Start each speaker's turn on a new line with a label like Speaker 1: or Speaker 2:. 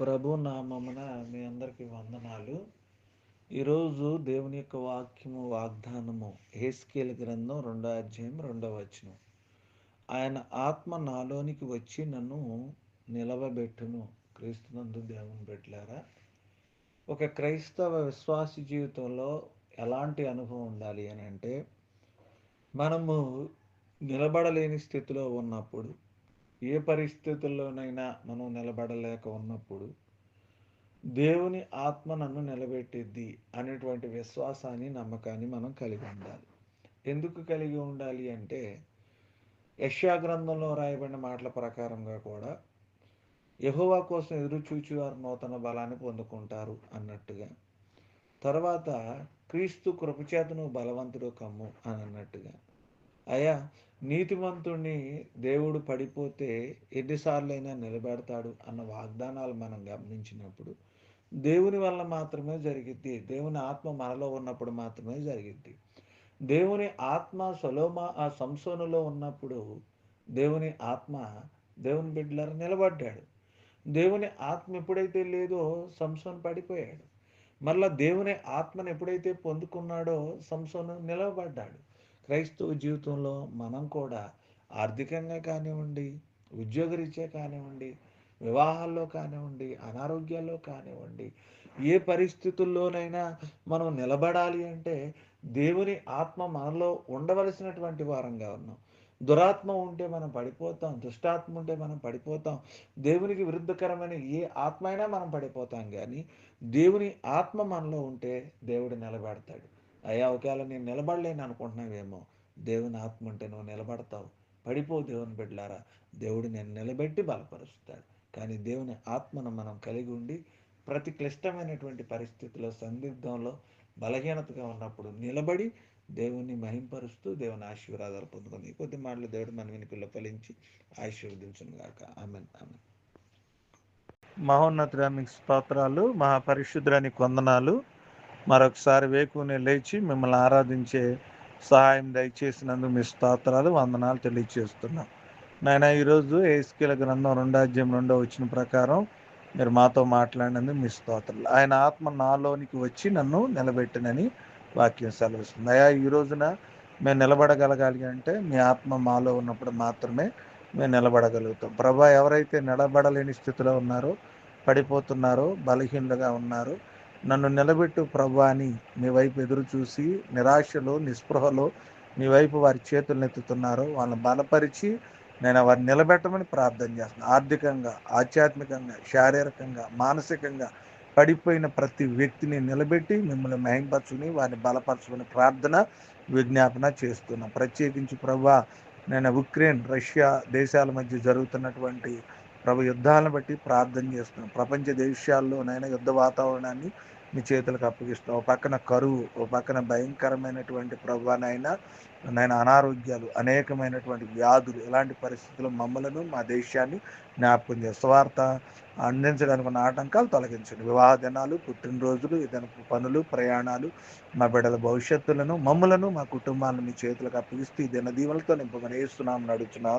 Speaker 1: ప్రభు నామమున మీ అందరికి వందనాలు. ఈరోజు దేవుని యొక్క వాక్యము వాగ్దానము హెస్కేలు గ్రంథం 2వ అధ్యాయం 2వ వచనం. ఆయన ఆత్మ నాలోనికి వచ్చి నన్ను నిలవబెట్టును. క్రీస్తునందు దేవుని బిడ్డలారా, ఒక క్రైస్తవ విశ్వాసి జీవితంలో ఎలాంటి అనుభవం ఉండాలి అని అంటే, మనము నిలబడలేని స్థితిలో ఉన్నప్పుడు, ఏ పరిస్థితుల్లోనైనా మనం నిలబడలేక ఉన్నప్పుడు దేవుని ఆత్మ నన్ను నిలబెట్టిద్ది అనేటువంటి విశ్వాసాన్ని, నమ్మకాన్ని మనం కలిగి ఉండాలి. ఎందుకు కలిగి ఉండాలి అంటే, యెషయా గ్రంథంలో రాయబడిన మాటల ప్రకారంగా కూడా యెహోవా కోసం ఎదురు చూచువారు నూతన బలాన్ని పొందుకుంటారు అన్నట్టుగా, తర్వాత క్రీస్తు కృపచేతను బలవంతుడు కమ్ము అని అన్నట్టుగా, అయ్యా నీతిమంతుణ్ణి దేవుడు పడిపోతే ఎన్నిసార్లైనా నిలబెడతాడు అన్న వాగ్దానాలు మనం గమనించినప్పుడు, దేవుని వల్ల మాత్రమే జరిగిద్ది. దేవుని ఆత్మ మనలో ఉన్నప్పుడు మాత్రమే జరిగిద్ది. దేవుని ఆత్మ సంసోనులో ఉన్నప్పుడు దేవుని ఆత్మ దేవుని బిడ్డలారా నిలబడ్డాడు. దేవుని ఆత్మ ఎప్పుడైతే లేదో సంసోను పడిపోయాడు. మళ్ళా దేవుని ఆత్మను ఎప్పుడైతే పొందుకున్నాడో సంసోను నిలవబడ్డాడు. క్రైస్తవ జీవితంలో మనం కూడా ఆర్థికంగా కానివ్వండి, ఉద్యోగరీత్యా కానివ్వండి, వివాహాల్లో కానివ్వండి, అనారోగ్యాల్లో కానివ్వండి, ఏ పరిస్థితుల్లోనైనా మనం నిలబడాలి అంటే దేవుని ఆత్మ మనలో ఉండవలసినటువంటి వారంగా ఉన్నాం. దురాత్మ ఉంటే మనం పడిపోతాం, దుష్టాత్మ ఉంటే మనం పడిపోతాం, దేవునికి విరుద్ధకరమైన ఏ ఆత్మ అయినా మనం పడిపోతాం. కానీ దేవుని ఆత్మ మనలో ఉంటే దేవుడు నిలబెడతాడు. అయ్యా ఒకవేళ నేను నిలబడలేను అనుకుంటున్నావేమో, దేవుని ఆత్మ ఉంటే నువ్వు నిలబడతావు. పడిపో దేవుని బిడ్డలారా, దేవుడు నేను నిలబెట్టి బలపరుస్తాడు. కానీ దేవుని ఆత్మను మనం కలిగి ఉండి ప్రతి క్లిష్టమైనటువంటి పరిస్థితుల్లో, సందిగ్ధంలో, బలహీనతగా ఉన్నప్పుడు నిలబడి దేవుని మహింపరుస్తూ దేవుని ఆశీర్వాదాలు పొందుకుంది. కొద్ది మాటలు దేవుడు మన వెనుకల్లో ఫలించి ఆశీర్వదించును గాక. Amen amen. మహోన్నతుడానికి స్తోత్రాలు, మహాపరిశుద్ధుడానికి వందనాలు. మరొకసారి వేకునే లేచి మిమ్మల్ని ఆరాధించే సహాయం దయచేసినందుకు మీ స్తోత్రాలు, వందనాలు తెలియచేస్తున్నాం. నాయన ఈరోజు హెస్కేలు గ్రంథం 2వ అధ్యాయం 2వ వచనం ప్రకారం మీరు మాతో మాట్లాడినందుకు మీ స్తోత్రాలు. ఆయన ఆత్మ నాలోనికి వచ్చి నన్ను నిలబెట్టినని వాక్యం సెలవిస్తుంది. అయ్యా ఈ రోజున మేము నిలబడగలగాలి అంటే మీ ఆత్మ మాలో ఉన్నప్పుడు మాత్రమే మేము నిలబడగలుగుతాం. ప్రభా, ఎవరైతే నిలబడలేని స్థితిలో ఉన్నారో, పడిపోతున్నారో, బలహీనులుగా ఉన్నారో, నన్ను నిలబెట్టు ప్రభా అని మీ వైపు ఎదురు చూసి నిరాశలో, నిస్పృహలో మీ వైపు వారి చేతులు నెత్తుతున్నారో వాళ్ళని బలపరిచి నేను వారిని నిలబెట్టమని ప్రార్థన చేస్తున్నాను. ఆర్థికంగా, ఆధ్యాత్మికంగా, శారీరకంగా, మానసికంగా పడిపోయిన ప్రతి వ్యక్తిని నిలబెట్టి మిమ్మల్ని మహింపరచుకుని వారిని బలపరచుకుని ప్రార్థన, విజ్ఞాపన చేస్తున్నాం. ప్రత్యేకించి ప్రభా, నేను ఉక్రెయిన్, రష్యా దేశాల మధ్య జరుగుతున్నటువంటి యుద్ధాలను బట్టి ప్రార్థన చేస్తున్నాం. ప్రపంచ దేశాల్లో నైనా యుద్ధ వాతావరణాన్ని మీ చేతులకు అప్పగిస్తాం. ఓ పక్కన కరువు, ఓ పక్కన భయంకరమైనటువంటి ప్రభానైనా అనారోగ్యాలు, అనేకమైనటువంటి వ్యాధులు, ఇలాంటి పరిస్థితుల్లో మమ్మలను, మా దేశాన్ని జ్ఞాపకం చేసి స్వార్థ అందించడానికి ఉన్న ఆటంకాలు తొలగించండి. వివాహ దినాలు, పుట్టినరోజులు, ఏదైనా పనులు, ప్రయాణాలు, మా బిడ్డల భవిష్యత్తులను, మమ్మలను, మా కుటుంబాలను మీ చేతులకు అప్పగిస్తూ ఈ దిన దీవెనలతో నింపమని యేసు నామమున అడుగుచున్నాం.